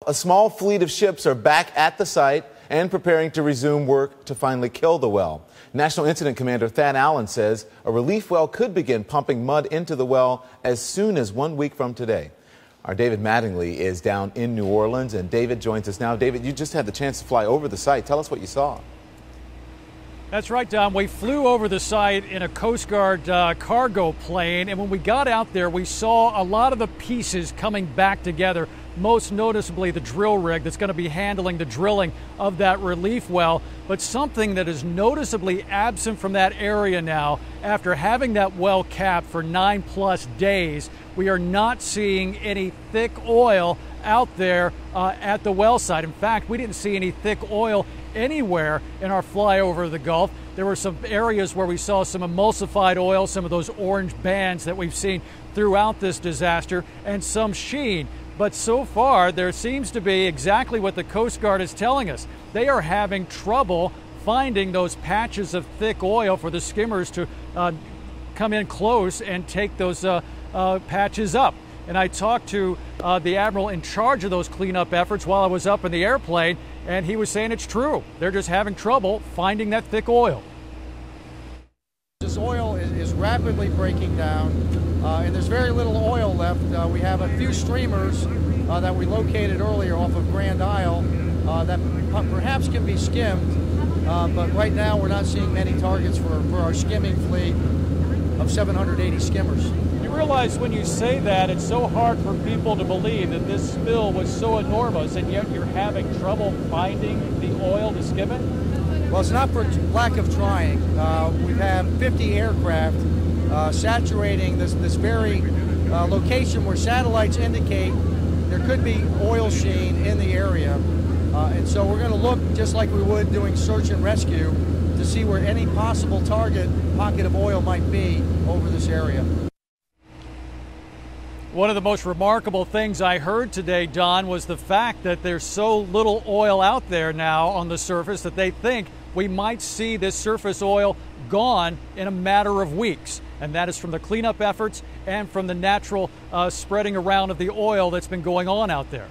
A small fleet of ships are back at the site and preparing to resume work to finally kill the well. National Incident Commander Thad Allen says a relief well could begin pumping mud into the well as soon as 1 week from today. Our David Mattingly is down in New Orleans, and David joins us now. David, you just had the chance to fly over the site. Tell us what you saw. That's right, Don. We flew over the site in a Coast Guard cargo plane, and when we got out there, we saw a lot of the pieces coming back together, most noticeably the drill rig that's going to be handling the drilling of that relief well. But something that is noticeably absent from that area now, after having that well capped for 9+ days, we are not seeing any thick oil out there at the well site. In fact, we didn't see any thick oil anywhere in our flyover of the Gulf. There were some areas where we saw some emulsified oil, some of those orange bands that we've seen throughout this disaster, and some sheen. But so far, there seems to be exactly what the Coast Guard is telling us. They are having trouble finding those patches of thick oil for the skimmers to come in close and take those patches up. And I talked to the admiral in charge of those cleanup efforts while I was up in the airplane, and he was saying it's true. They're just having trouble finding that thick oil. This oil is rapidly breaking down, and there's very little oil left. We have a few streamers that we located earlier off of Grand Isle that perhaps can be skimmed, but right now we're not seeing many targets for our skimming fleet of 780 skimmers. You realize when you say that, it's so hard for people to believe that this spill was so enormous, and yet you're having trouble finding the oil to skim it? Well, it's not for lack of trying. We have 50 aircraft saturating this very location where satellites indicate there could be oil sheen in the area. And so we're going to look just like we would doing search and rescue to see where any possible pocket of oil might be over this area. One of the most remarkable things I heard today, Don, was the fact that there's so little oil out there now on the surface that they think we might see this surface oil gone in a matter of weeks. And that is from the cleanup efforts and from the natural spreading around of the oil that's been going on out there.